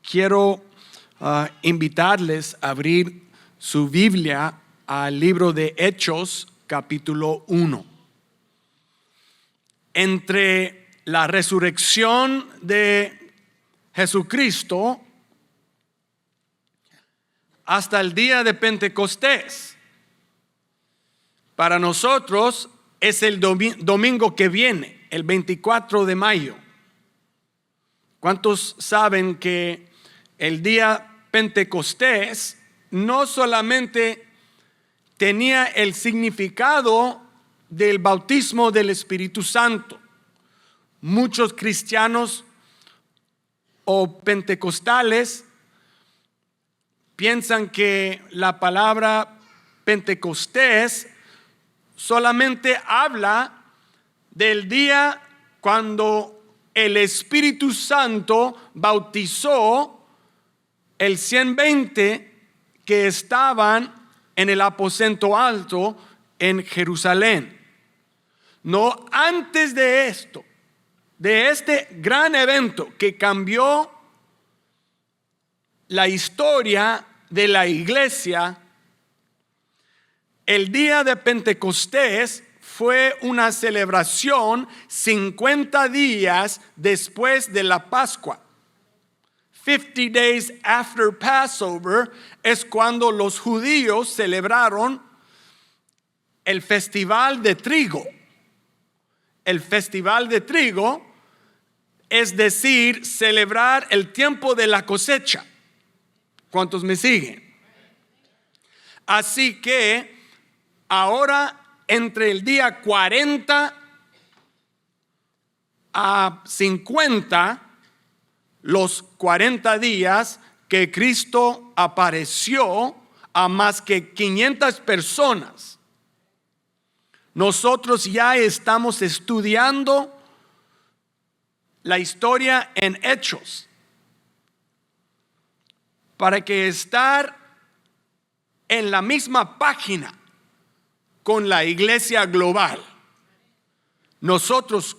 quiero invitarles a abrir su Biblia al libro de Hechos, capítulo 1. Entre la resurrección de Jesucristo hasta el día de Pentecostés, para nosotros es el domingo que viene, el 24 de mayo. ¿Cuántos saben que el día Pentecostés no solamente tenía el significado del bautismo del Espíritu Santo? Muchos cristianos o pentecostales piensan que la palabra Pentecostés solamente habla del día cuando el Espíritu Santo bautizó el 120 que estaban en el aposento alto en Jerusalén. No, antes de esto, de este gran evento que cambió la historia de la iglesia, el día de Pentecostés fue una celebración 50 días después de la Pascua. 50 days after Passover es cuando los judíos celebraron el festival de trigo. El festival de trigo, es decir, celebrar el tiempo de la cosecha. ¿Cuántos me siguen? Así que ahora, entre el día 40 a 50, los 40 días que Cristo apareció a más que 500 personas, nosotros ya estamos estudiando la historia en Hechos para que estar en la misma página con la iglesia global. Nosotros,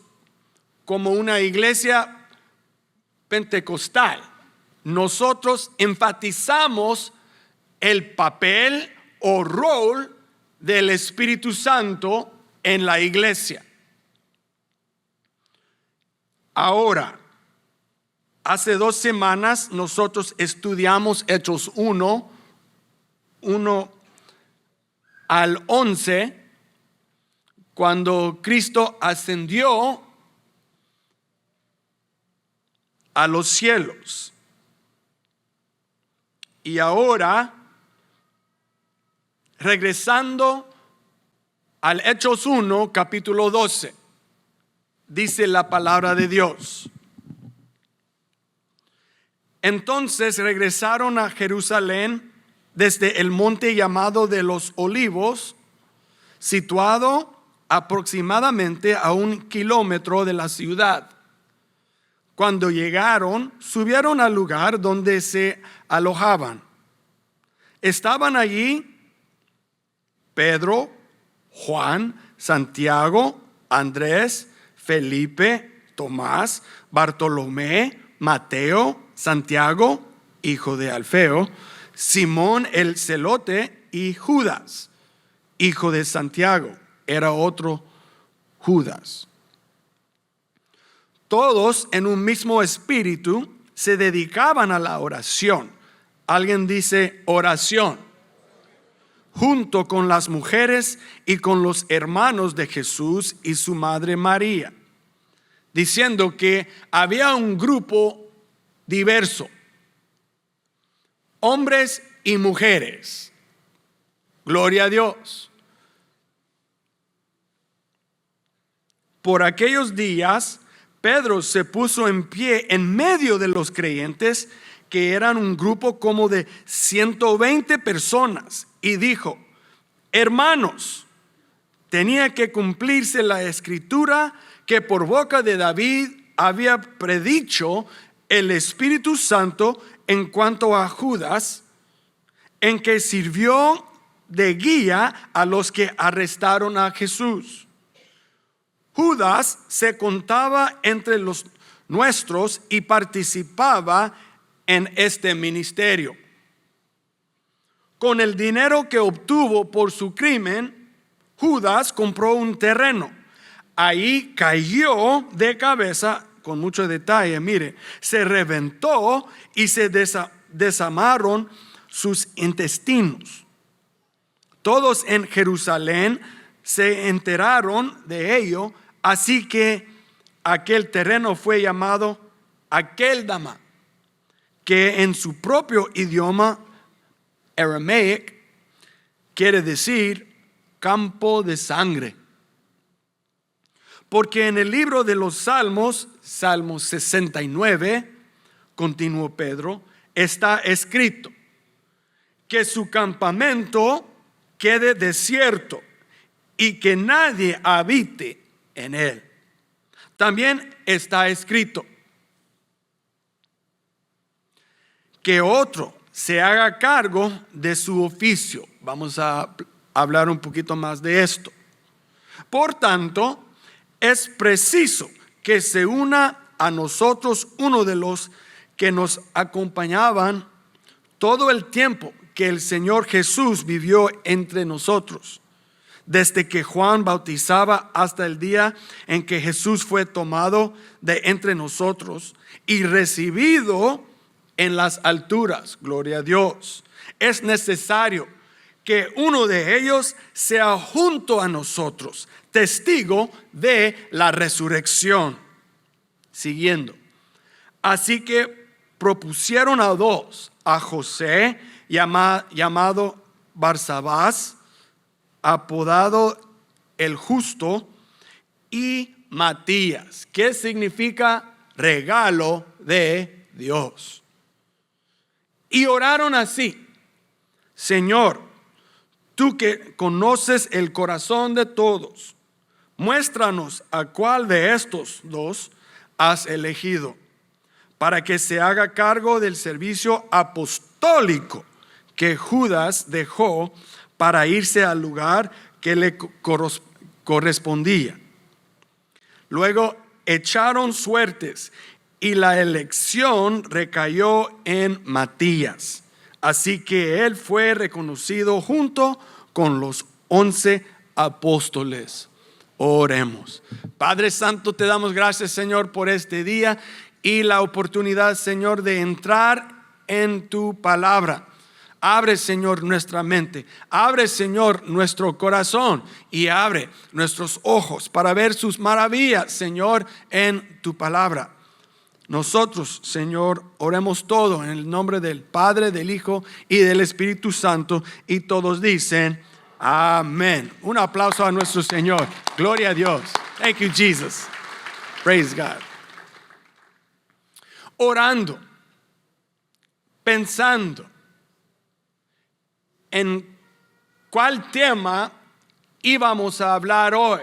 como una iglesia pentecostal, nosotros enfatizamos el papel o rol del Espíritu Santo en la iglesia. Ahora, hace 2 semanas nosotros estudiamos Hechos 1 al 11, cuando Cristo ascendió a los cielos. Y ahora, regresando al Hechos 1, capítulo 12, dice la palabra de Dios. Entonces regresaron a Jerusalén desde el monte llamado de los Olivos, situado aproximadamente a 1 kilómetro de la ciudad. Cuando llegaron, subieron al lugar donde se alojaban. Estaban allí Pedro, Juan, Santiago, Andrés, Felipe, Tomás, Bartolomé, Mateo, Santiago, hijo de Alfeo, Simón el celote y Judas, hijo de Santiago, era otro Judas. Todos en un mismo espíritu se dedicaban a la oración. Alguien dice oración. Junto con las mujeres y con los hermanos de Jesús y su madre María, diciendo que había un grupo diverso, hombres y mujeres. Gloria a Dios. Por aquellos días, Pedro se puso en pie en medio de los creyentes, que eran un grupo como de 120 personas, y dijo: hermanos, tenía que cumplirse la escritura que por boca de David había predicho el Espíritu Santo en cuanto a Judas, en que sirvió de guía a los que arrestaron a Jesús. Judas se contaba entre los nuestros y participaba en este ministerio. Con el dinero que obtuvo por su crimen, Judas compró un terreno. Ahí cayó de cabeza, con mucho detalle, mire, se reventó y se desamaron sus intestinos. Todos en Jerusalén se enteraron de ello, así que aquel terreno fue llamado Akeldama, que en su propio idioma aramaic quiere decir campo de sangre. Porque en el libro de los Salmos, Salmo 69, continuó Pedro, está escrito que su campamento quede desierto y que nadie habite en él. También está escrito que otro se haga cargo de su oficio. Vamos a hablar un poquito más de esto. Por tanto, es preciso que se una a nosotros uno de los que nos acompañaban todo el tiempo que el Señor Jesús vivió entre nosotros, desde que Juan bautizaba hasta el día en que Jesús fue tomado de entre nosotros y recibido en las alturas. Gloria a Dios. Es necesario que uno de ellos sea junto a nosotros, testigo de la resurrección. Siguiendo. Así que propusieron a dos, a José, llamado Barsabás, apodado el Justo, y Matías, que significa regalo de Dios. Y oraron así: Señor, tú que conoces el corazón de todos, muéstranos a cuál de estos dos has elegido, para que se haga cargo del servicio apostólico que Judas dejó para irse al lugar que le correspondía. Luego echaron suertes y la elección recayó en Matías. Así que él fue reconocido junto con los 11 apóstoles. Oremos. Padre Santo, te damos gracias, Señor, por este día y la oportunidad, Señor, de entrar en tu palabra. Abre, Señor, nuestra mente, abre, Señor, nuestro corazón y abre nuestros ojos para ver sus maravillas, Señor, en tu palabra. Nosotros, Señor, oremos todo en el nombre del Padre, del Hijo y del Espíritu Santo, y todos dicen amén. Un aplauso a nuestro Señor. Gloria a Dios. Thank you, Jesus. Praise God. Orando, pensando en cuál tema íbamos a hablar hoy,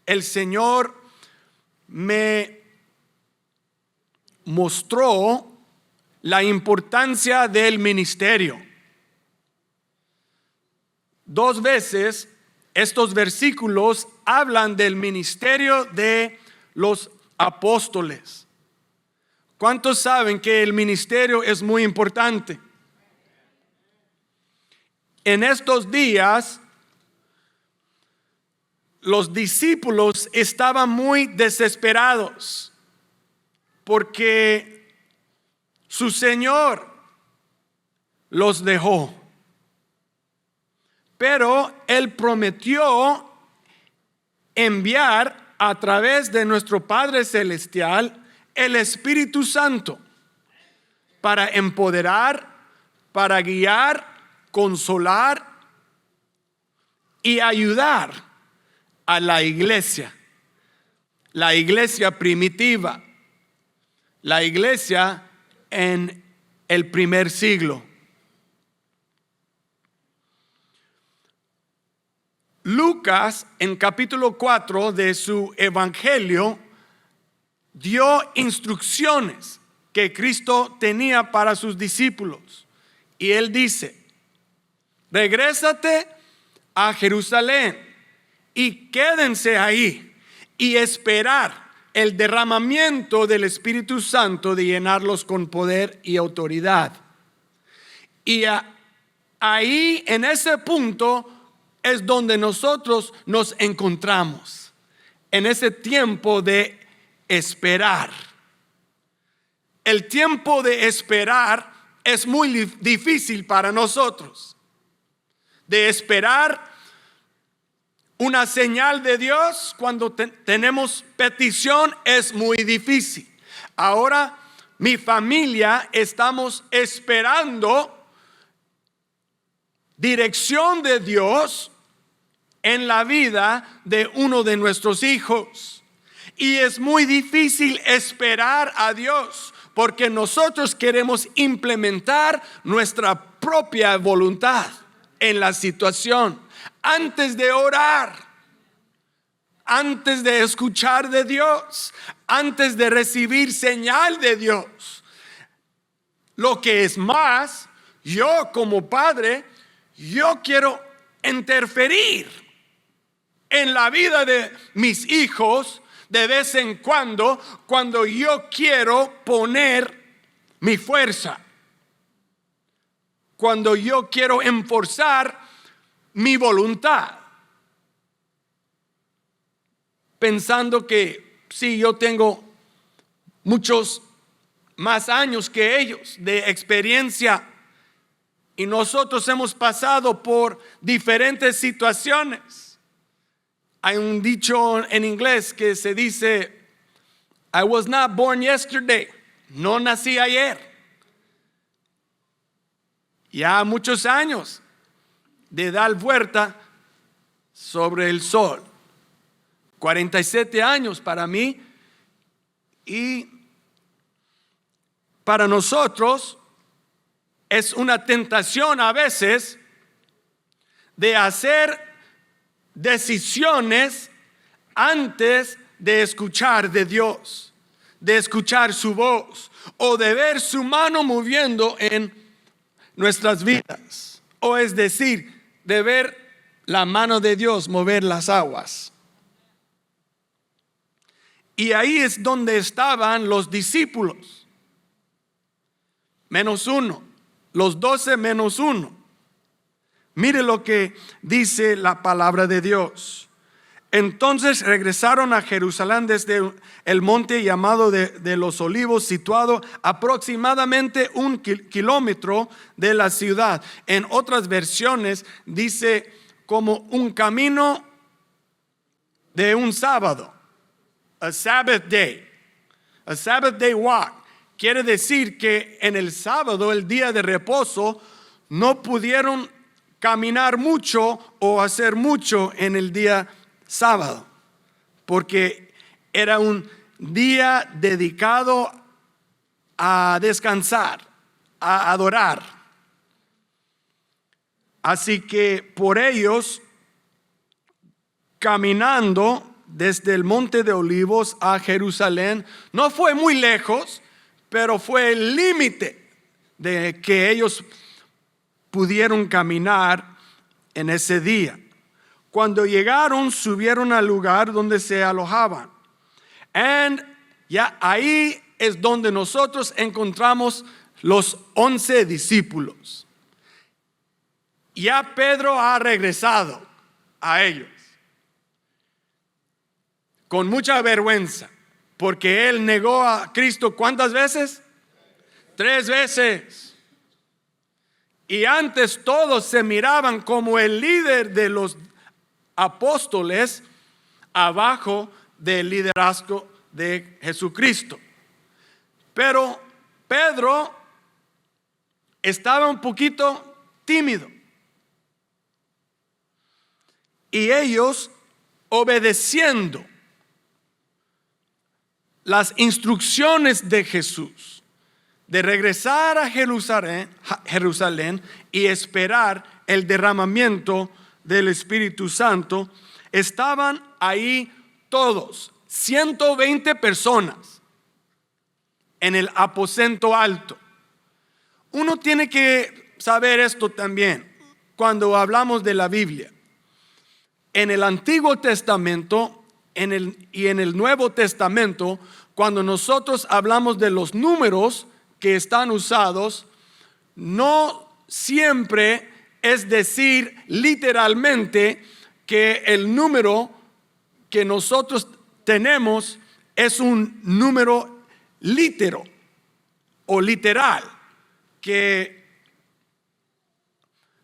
el Señor me mostró la importancia del ministerio. 2 veces estos versículos hablan del ministerio de los apóstoles. ¿Cuántos saben que el ministerio es muy importante? En estos días, los discípulos estaban muy desesperados porque su Señor los dejó. Pero Él prometió enviar a través de nuestro Padre Celestial el Espíritu Santo para empoderar, para guiar, consolar y ayudar a la iglesia primitiva, la iglesia en el primer siglo. Lucas, en capítulo 4 de su evangelio, dio instrucciones que Cristo tenía para sus discípulos. Y él dice: regrésate a Jerusalén y quédense ahí y esperar el derramamiento del Espíritu Santo, de llenarlos con poder y autoridad. Y ahí, en ese punto, es donde nosotros nos encontramos, en ese tiempo de esperar. El tiempo de esperar es muy difícil para nosotros. De esperar una señal de Dios cuando tenemos petición es muy difícil. Ahora mi familia estamos esperando dirección de Dios en la vida de uno de nuestros hijos. Y es muy difícil esperar a Dios porque nosotros queremos implementar nuestra propia voluntad en la situación. Antes de orar, antes de escuchar de Dios, antes de recibir señal de Dios. Lo que es más, yo como padre, yo quiero interferir en la vida de mis hijos de vez en cuando yo quiero poner mi fuerza, cuando yo quiero enforzar mi voluntad, pensando que sí, yo tengo muchos más años que ellos de experiencia y nosotros hemos pasado por diferentes situaciones. Hay un dicho en inglés que se dice, I was not born yesterday. No nací ayer. Ya muchos años de dar vuelta sobre el sol. 47 años para mí. Y para nosotros es una tentación a veces de hacer decisiones antes de escuchar de Dios, de escuchar su voz o de ver su mano moviendo en nuestras vidas, o es decir, de ver la mano de Dios mover las aguas. Y ahí es donde estaban los discípulos, -1, los 12 -1. Mire lo que dice la palabra de Dios. Entonces regresaron a Jerusalén desde el monte llamado de los Olivos, situado aproximadamente 1 kilómetro de la ciudad. En otras versiones dice como un camino de un sábado, a Sabbath day walk. Quiere decir que en el sábado, el día de reposo, no pudieron caminar mucho o hacer mucho en el día sábado, porque era un día dedicado a descansar, a adorar. Así que por ellos, caminando desde el monte de Olivos a Jerusalén, no fue muy lejos, pero fue el límite de que ellos pudieron caminar en ese día. Cuando llegaron, subieron al lugar donde se alojaban. Y ya ahí es donde nosotros encontramos los 11 discípulos. Ya Pedro ha regresado a ellos con mucha vergüenza, porque él negó a Cristo ¿cuántas veces? 3 veces. Y antes todos se miraban como el líder de los apóstoles abajo del liderazgo de Jesucristo. Pero Pedro estaba un poquito tímido. Y ellos, obedeciendo las instrucciones de Jesús de regresar a Jerusalén y esperar el derramamiento del Espíritu Santo, estaban ahí todos, 120 personas en el aposento alto. Uno tiene que saber esto también cuando hablamos de la Biblia. En el Antiguo Testamento y en el Nuevo Testamento, cuando nosotros hablamos de los números que están usados, no siempre es decir literalmente que el número que nosotros tenemos es un número litero o literal que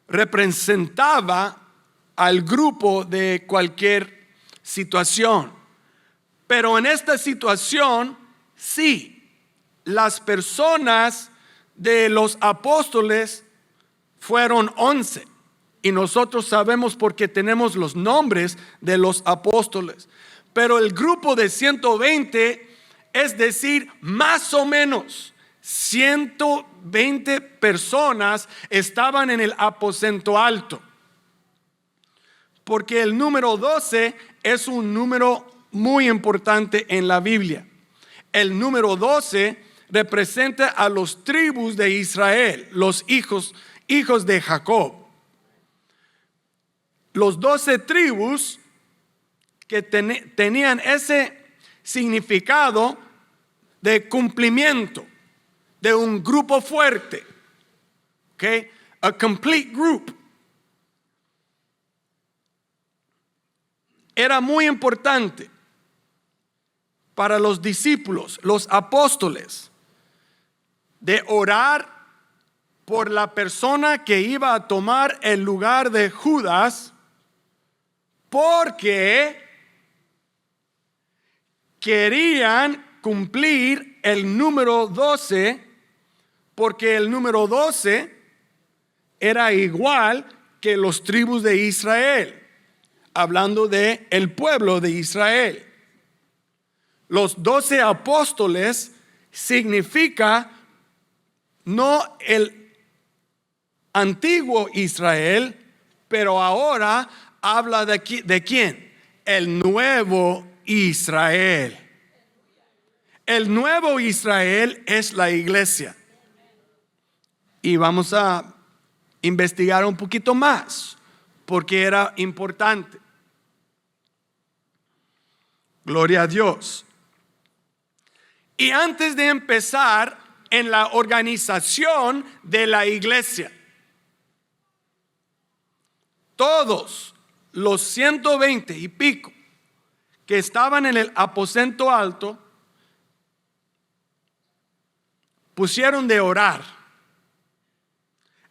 representaba al grupo de cualquier situación. Pero en esta situación, sí, las personas de los apóstoles fueron 11. Y nosotros sabemos porque tenemos los nombres de los apóstoles. Pero el grupo de 120, es decir, más o menos 120 personas estaban en el aposento alto. Porque el número 12 es un número muy importante en la Biblia. El número 12 representa a los tribus de Israel, los hijos de Jacob. Los 12 tribus que tenían ese significado de cumplimiento, de un grupo fuerte, okay? A complete group. Era muy importante para los discípulos, los apóstoles, de orar por la persona que iba a tomar el lugar de Judas, porque querían cumplir el número 12, porque el número 12 era igual que los tribus de Israel, hablando de el pueblo de Israel. Los 12 apóstoles significa no el antiguo Israel, pero ahora habla de quién? El nuevo Israel. El nuevo Israel es la iglesia. Y vamos a investigar un poquito más, porque era importante. Gloria a Dios. Y antes de empezar en la organización de la iglesia, todos los 120 y pico que estaban en el aposento alto pusieron de orar.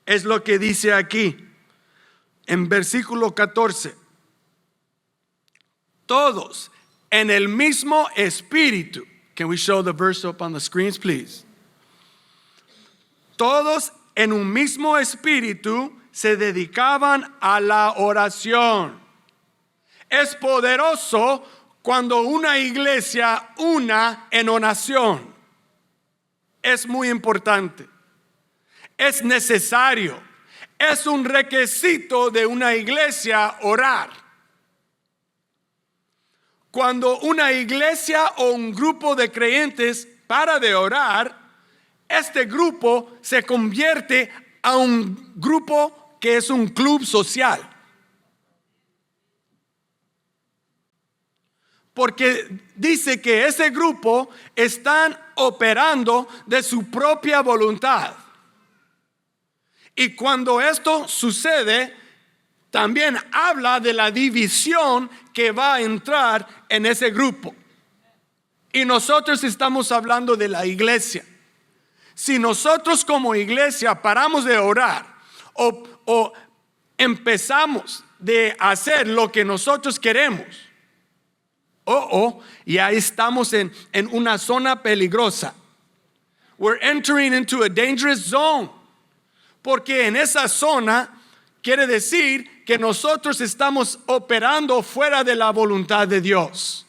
Es lo que dice aquí en versículo 14. Todos en el mismo espíritu. Can we show the verse up on the screens, please? Todos en un mismo espíritu se dedicaban a la oración. Es poderoso cuando una iglesia una en oración. Es muy importante. Es necesario. Es un requisito de una iglesia orar. Cuando una iglesia o un grupo de creyentes para de orar, este grupo se convierte a un grupo que es un club social. Porque dice que ese grupo están operando de su propia voluntad. Y cuando esto sucede, también habla de la división que va a entrar en ese grupo. Y nosotros estamos hablando de la iglesia. Si nosotros como iglesia paramos de orar o empezamos de hacer lo que nosotros queremos, ya estamos en una zona peligrosa. We're entering into a dangerous zone. Porque en esa zona quiere decir que nosotros estamos operando fuera de la voluntad de Dios.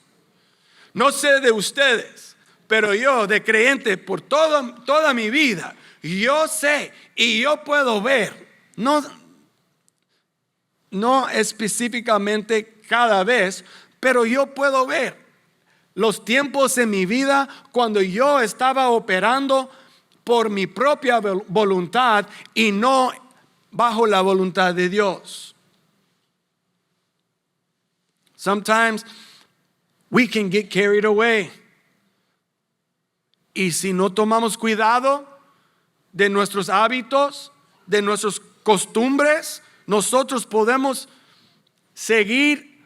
No sé de ustedes, pero yo de creyente por toda mi vida, yo sé y yo puedo ver, no específicamente cada vez, pero yo puedo ver los tiempos en mi vida cuando yo estaba operando por mi propia voluntad y no bajo la voluntad de Dios. Sometimes we can get carried away. Y si no tomamos cuidado de nuestros hábitos, de nuestras costumbres, nosotros podemos seguir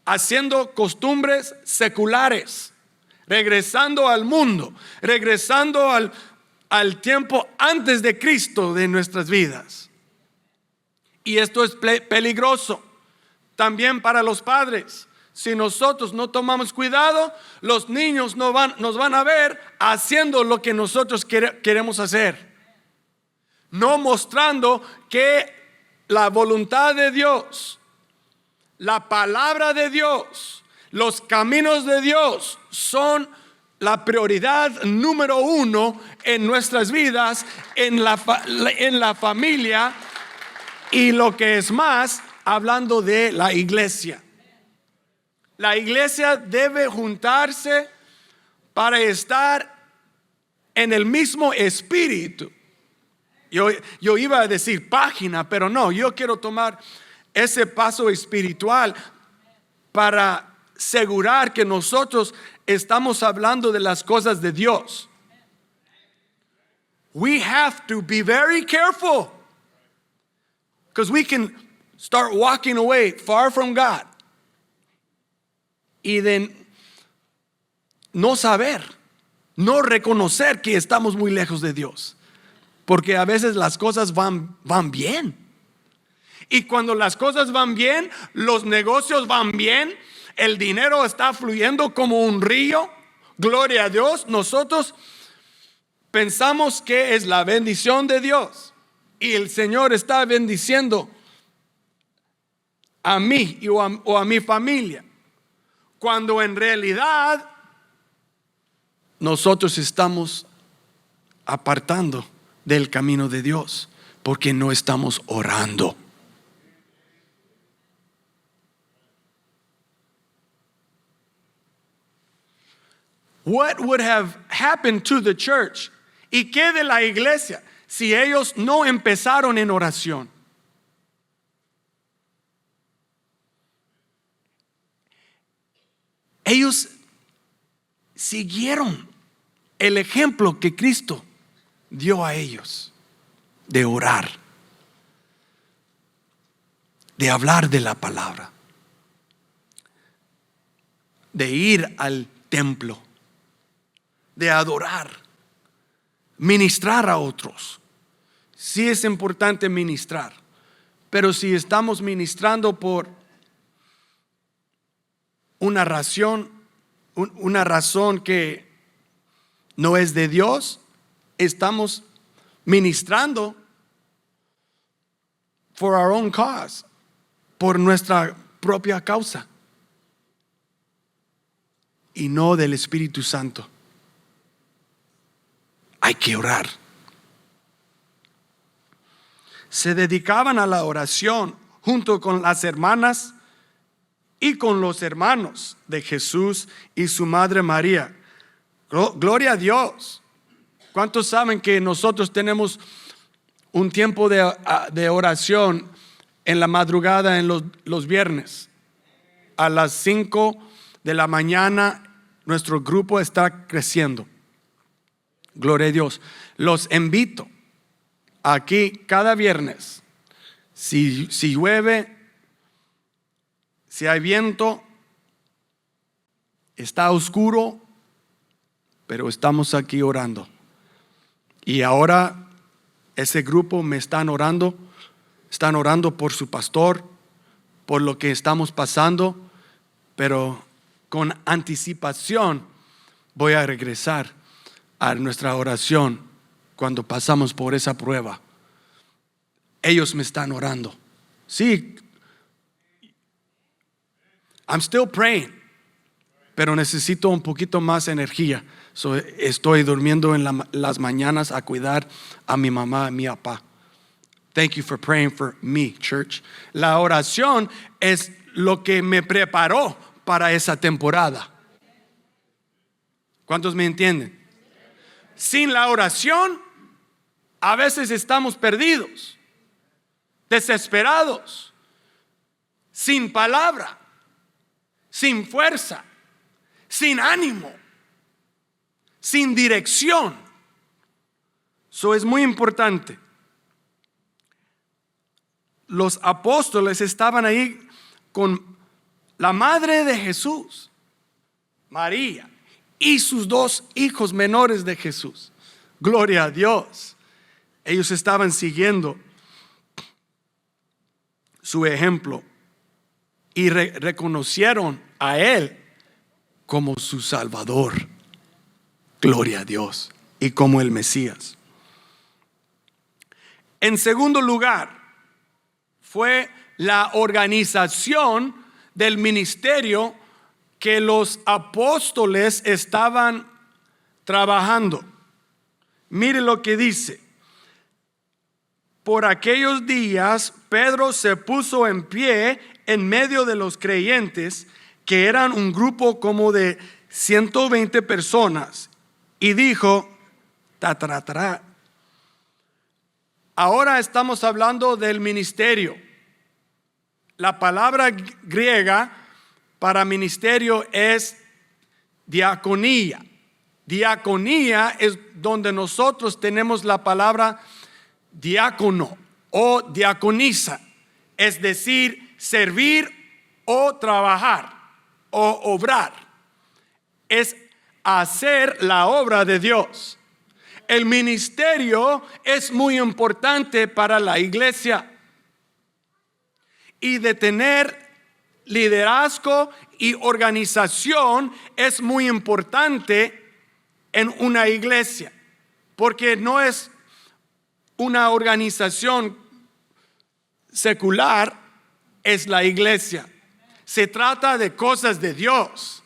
haciendo costumbres seculares, regresando al mundo, regresando al tiempo antes de Cristo de nuestras vidas. Y esto es peligroso también para los padres. Si nosotros no tomamos cuidado, los niños nos van a ver haciendo lo que nosotros queremos hacer, no mostrando que la voluntad de Dios, la palabra de Dios, los caminos de Dios son la prioridad número uno en nuestras vidas, en la familia, y lo que es más, hablando de la iglesia. La iglesia debe juntarse para estar en el mismo espíritu. Yo iba a decir página, pero no, yo quiero tomar ese paso espiritual para asegurar que nosotros estamos hablando de las cosas de Dios. We have to be very careful, because we can start walking away far from God. Y de no saber, no reconocer que estamos muy lejos de Dios. Porque a veces las cosas van bien. Y cuando las cosas van bien, los negocios van bien, el dinero está fluyendo como un río, gloria a Dios, nosotros pensamos que es la bendición de Dios. Y el Señor está bendiciendo a mí o a mi familia. Cuando en realidad nosotros estamos apartando del camino de Dios porque no estamos orando. What would have happened to the church? ¿Y qué de la iglesia si ellos no empezaron en oración? Ellos siguieron el ejemplo que Cristo dio a ellos de orar, de hablar de la palabra, de ir al templo, de adorar, ministrar a otros. Sí es importante ministrar, pero si estamos ministrando por una razón que no es de Dios, estamos ministrando for our own cause, por nuestra propia causa, y no del Espíritu Santo. Hay que orar. Se dedicaban a la oración junto con las hermanas y con los hermanos de Jesús y su madre María. Gloria a Dios. ¿Cuántos saben que nosotros tenemos un tiempo de oración en la madrugada en los viernes? A las 5 de la mañana nuestro grupo está creciendo. Gloria a Dios. Los invito aquí cada viernes. Si llueve, si hay viento, está oscuro, pero estamos aquí orando. Y ahora ese grupo me están orando por su pastor, por lo que estamos pasando, pero con anticipación voy a regresar a nuestra oración cuando pasamos por esa prueba. Ellos me están orando. Sí, I'm still praying, pero necesito un poquito más energía. So, estoy durmiendo en las mañanas a cuidar a mi mamá y mi papá. Thank you for praying for me, church. La oración es lo que me preparó para esa temporada. ¿Cuántos me entienden? Sin la oración, a veces estamos perdidos, desesperados, sin palabra, sin fuerza, sin ánimo, sin dirección. Eso es muy importante. Los apóstoles estaban ahí con la madre de Jesús, María, y sus dos hijos menores de Jesús. Gloria a Dios. Ellos estaban siguiendo su ejemplo y reconocieron a Él como su Salvador. Gloria a Dios. Y como el Mesías. En segundo lugar, fue la organización del ministerio que los apóstoles estaban trabajando. Mire lo que dice. Por aquellos días, Pedro se puso en pie en medio de los creyentes, que eran un grupo como de 120 personas, y dijo, ahora estamos hablando del ministerio. La palabra griega para ministerio es diaconía. Diaconía es donde nosotros tenemos la palabra diácono o diaconisa, es decir, servir o trabajar o obrar. Es hacer la obra de Dios. El ministerio es muy importante para la iglesia, y de tener liderazgo y organización es muy importante en una iglesia, porque no es una organización secular, es la iglesia. Se trata de cosas de Dios.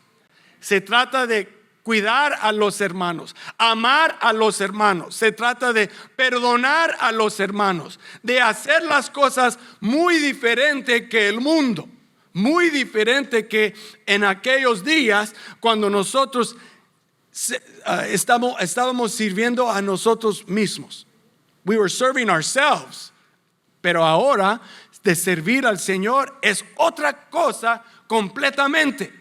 Se trata de cuidar a los hermanos, amar a los hermanos. Se trata de perdonar a los hermanos, de hacer las cosas muy diferente que el mundo, muy diferente que en aquellos días cuando nosotros estábamos sirviendo a nosotros mismos. We were serving ourselves. Pero ahora de servir al Señor es otra cosa completamente.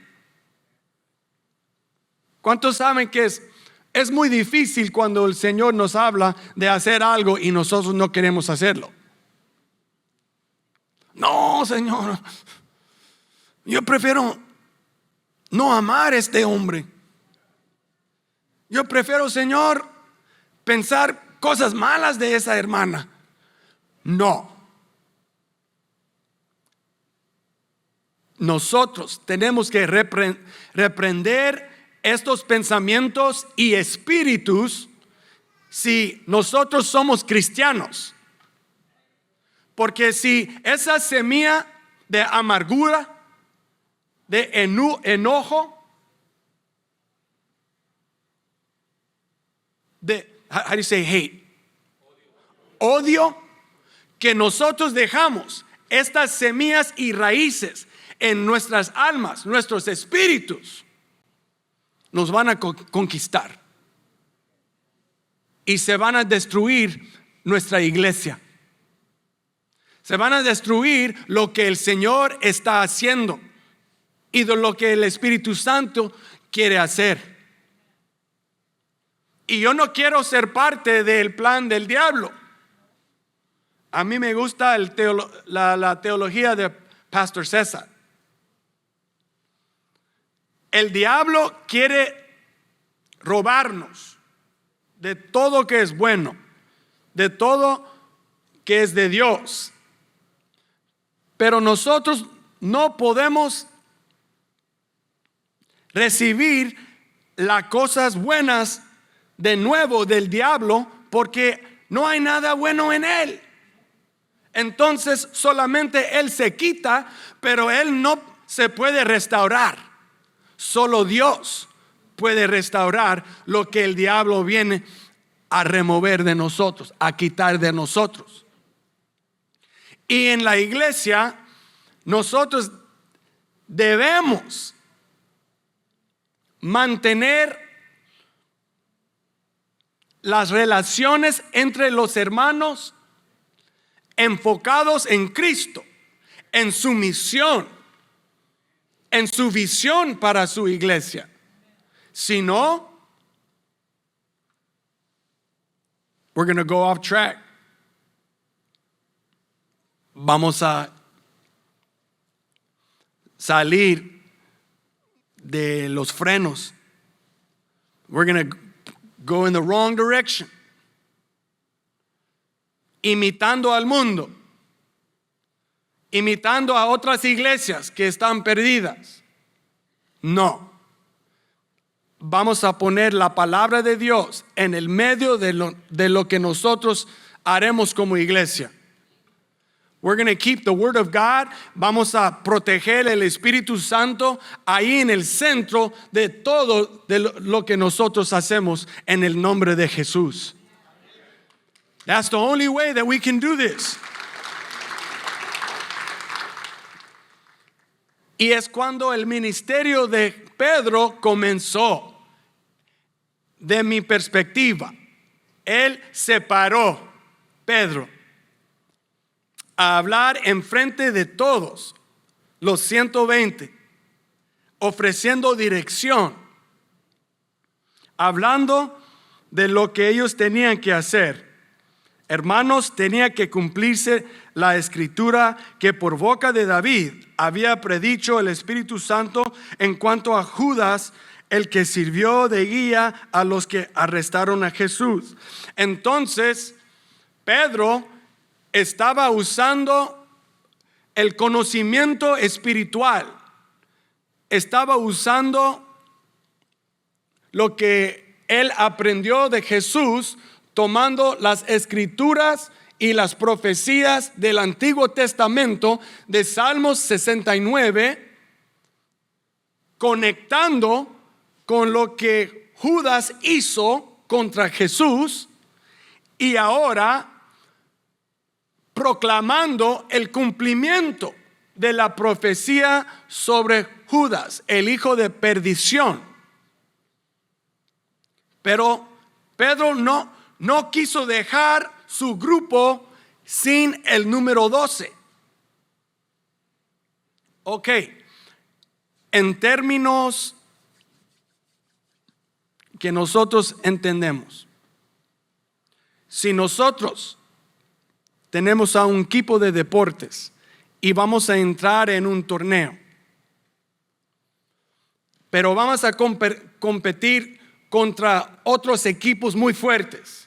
¿Cuántos saben que es muy difícil cuando el Señor nos habla de hacer algo y nosotros no queremos hacerlo? No, Señor, yo prefiero no amar a este hombre. Yo prefiero, Señor, pensar cosas malas de esa hermana. No. Nosotros tenemos que reprender estos pensamientos y espíritus si nosotros somos cristianos. Porque si esa semilla de amargura, de enojo, de, how do you say hate? Odio, que nosotros dejamos estas semillas y raíces en nuestras almas, nuestros espíritus, nos van a conquistar y se van a destruir nuestra iglesia. Se van a destruir lo que el Señor está haciendo y de lo que el Espíritu Santo quiere hacer. Y yo no quiero ser parte del plan del diablo. A mí me gusta la teología de Pastor César. El diablo quiere robarnos de todo que es bueno, de todo que es de Dios. Pero nosotros no podemos recibir las cosas buenas de nuevo del diablo, porque no hay nada bueno en él. Entonces solamente él se quita, pero él no se puede restaurar. Solo Dios puede restaurar lo que el diablo viene a remover de nosotros, a quitar de nosotros. Y en la iglesia nosotros debemos mantener las relaciones entre los hermanos enfocados en Cristo, en su misión, en su visión para su iglesia. Si no, we're going to go off track. Vamos a salir de los frenos. We're going to go in the wrong direction. Imitando al mundo. Imitando a otras iglesias que están perdidas. No. Vamos a poner la palabra de Dios en el medio de lo que nosotros haremos como iglesia. We're going to keep the word of God. Vamos a proteger el Espíritu Santo ahí en el centro de todo de lo que nosotros hacemos en el nombre de Jesús. That's the only way that we can do this. Y es cuando el ministerio de Pedro comenzó. De mi perspectiva, él se paró, Pedro, a hablar en frente de todos los 120, ofreciendo dirección, hablando de lo que ellos tenían que hacer. Hermanos, tenía que cumplirse la escritura que por boca de David había predicho el Espíritu Santo en cuanto a Judas, el que sirvió de guía a los que arrestaron a Jesús. Entonces, Pedro estaba usando el conocimiento espiritual. Estaba usando lo que él aprendió de Jesús, tomando las escrituras y las profecías del Antiguo Testamento de Salmos 69, conectando con lo que Judas hizo contra Jesús y ahora proclamando el cumplimiento de la profecía sobre Judas, el hijo de perdición. Pero Pedro no quiso dejar su grupo sin el número 12. Ok, en términos que nosotros entendemos, si nosotros tenemos a un equipo de deportes y vamos a entrar en un torneo, pero vamos a competir contra otros equipos muy fuertes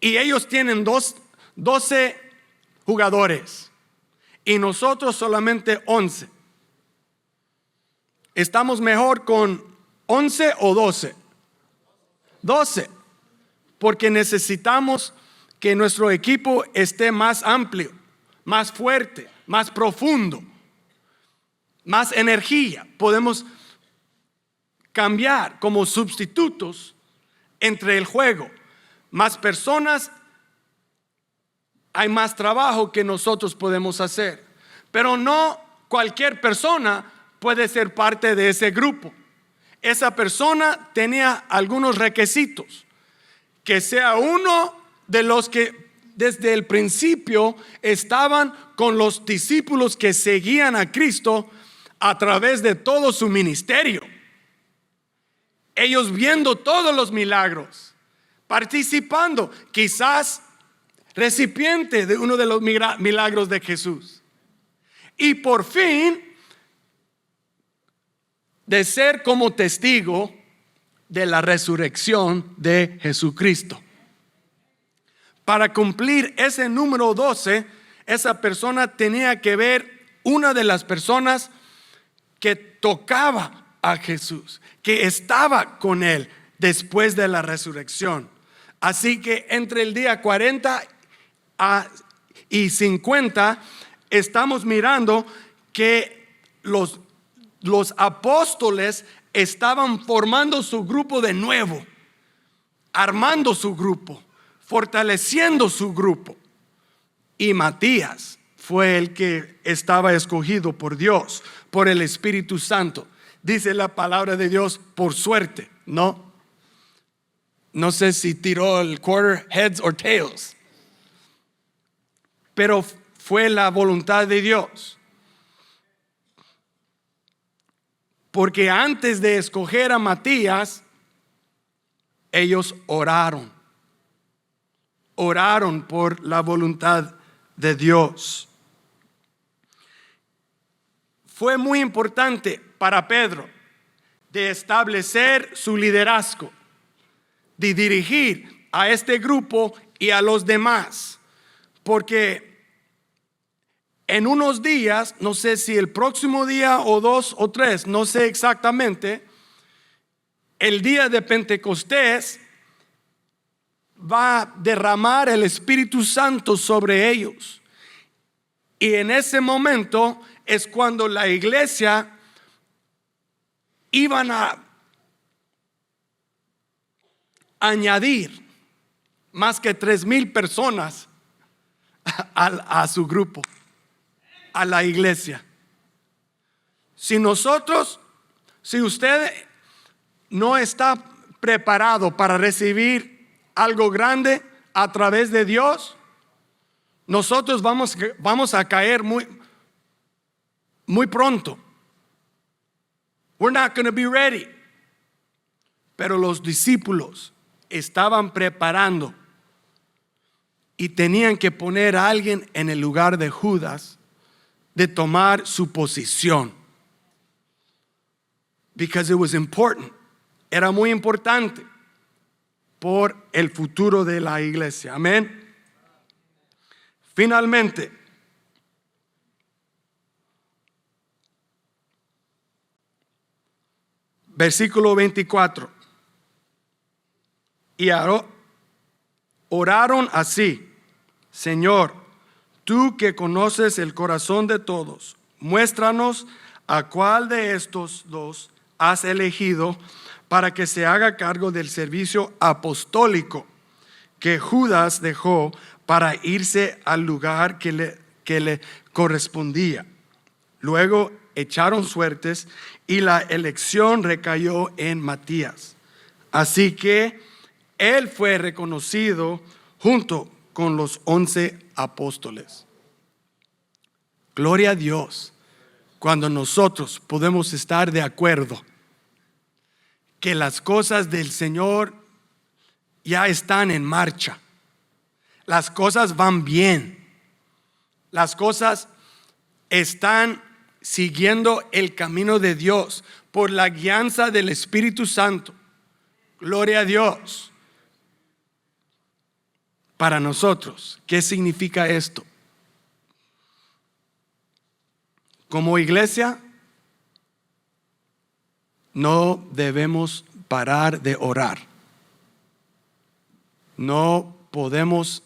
y ellos tienen 12 jugadores y nosotros solamente 11. ¿Estamos mejor con 11 o 12? 12, porque necesitamos que nuestro equipo esté más amplio, más fuerte, más profundo, más energía. Podemos cambiar como sustitutos entre el juego. Más personas, hay más trabajo que nosotros podemos hacer. Pero no cualquier persona puede ser parte de ese grupo. Esa persona tenía algunos requisitos. Que sea uno de los que desde el principio estaban con los discípulos que seguían a Cristo a través de todo su ministerio. Ellos viendo todos los milagros, participando, quizás recipiente de uno de los milagros de Jesús. Y por fin, de ser como testigo de la resurrección de Jesucristo. Para cumplir ese número 12, esa persona tenía que ver una de las personas que tocaba a Jesús, que estaba con él después de la resurrección. Así que entre el día 40 y 50 estamos mirando que los apóstoles estaban formando su grupo de nuevo, armando su grupo, fortaleciendo su grupo. Y Matías fue el que estaba escogido por Dios, por el Espíritu Santo. Dice la palabra de Dios, por suerte, ¿no? No sé si tiró el quarter, heads or tails, pero fue la voluntad de Dios. Porque antes de escoger a Matías, ellos oraron por la voluntad de Dios. Fue muy importante para Pedro de establecer su liderazgo, de dirigir a este grupo y a los demás, porque en unos días, no sé si el próximo día o 2 o 3, no sé exactamente, el día de Pentecostés va a derramar el Espíritu Santo sobre ellos. Y en ese momento es cuando la iglesia iban a añadir más que 3,000 personas a su grupo, a la iglesia. Si usted no está preparado para recibir algo grande a través de Dios, nosotros vamos a caer muy pronto. We're not going to be ready. Pero los discípulos estaban preparando y tenían que poner a alguien en el lugar de Judas, de tomar su posición. Because it was important. Era muy importante por el futuro de la iglesia. Amén. Finalmente, versículo 24. Y oraron así: Señor, tú que conoces el corazón de todos, muéstranos a cuál de estos dos has elegido para que se haga cargo del servicio apostólico que Judas dejó para irse al lugar que le correspondía. Luego echaron suertes y la elección recayó en Matías. Así que él fue reconocido junto con los 11 apóstoles. Gloria a Dios cuando nosotros podemos estar de acuerdo que las cosas del Señor ya están en marcha. Las cosas van bien. Las cosas están siguiendo el camino de Dios por la guianza del Espíritu Santo. Gloria a Dios. Para nosotros, ¿qué significa esto? Como iglesia, no debemos parar de orar. No podemos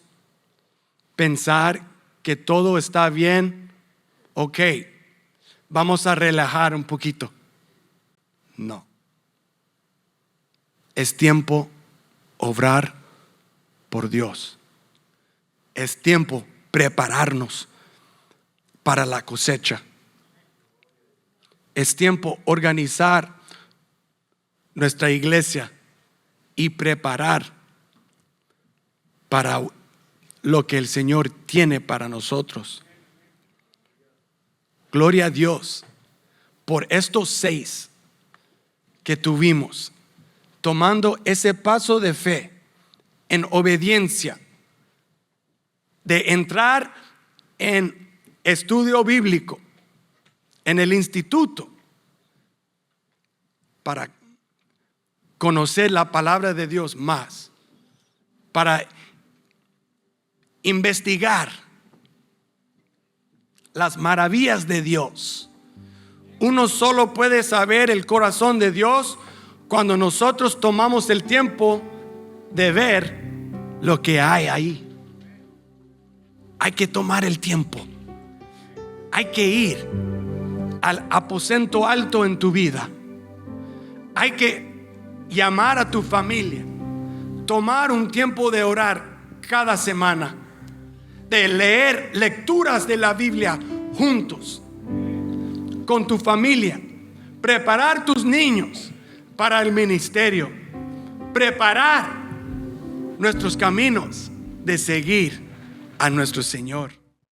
pensar que todo está bien. Ok, vamos a relajar un poquito. No. Es tiempo obrar por Dios. Es tiempo prepararnos para la cosecha. Es tiempo organizar nuestra iglesia y preparar para lo que el Señor tiene para nosotros. Gloria a Dios por estos 6 que tuvimos, tomando ese paso de fe en obediencia, de entrar en estudio bíblico en el instituto para conocer la palabra de Dios más, para investigar las maravillas de Dios. Uno solo puede saber el corazón de Dios cuando nosotros tomamos el tiempo de ver lo que hay ahí. Hay que tomar el tiempo. Hay que ir al aposento alto en tu vida. Hay que llamar a tu familia, tomar un tiempo de orar cada semana, de leer lecturas de la Biblia juntos con tu familia, preparar tus niños para el ministerio, preparar nuestros caminos de seguir a nuestro Señor.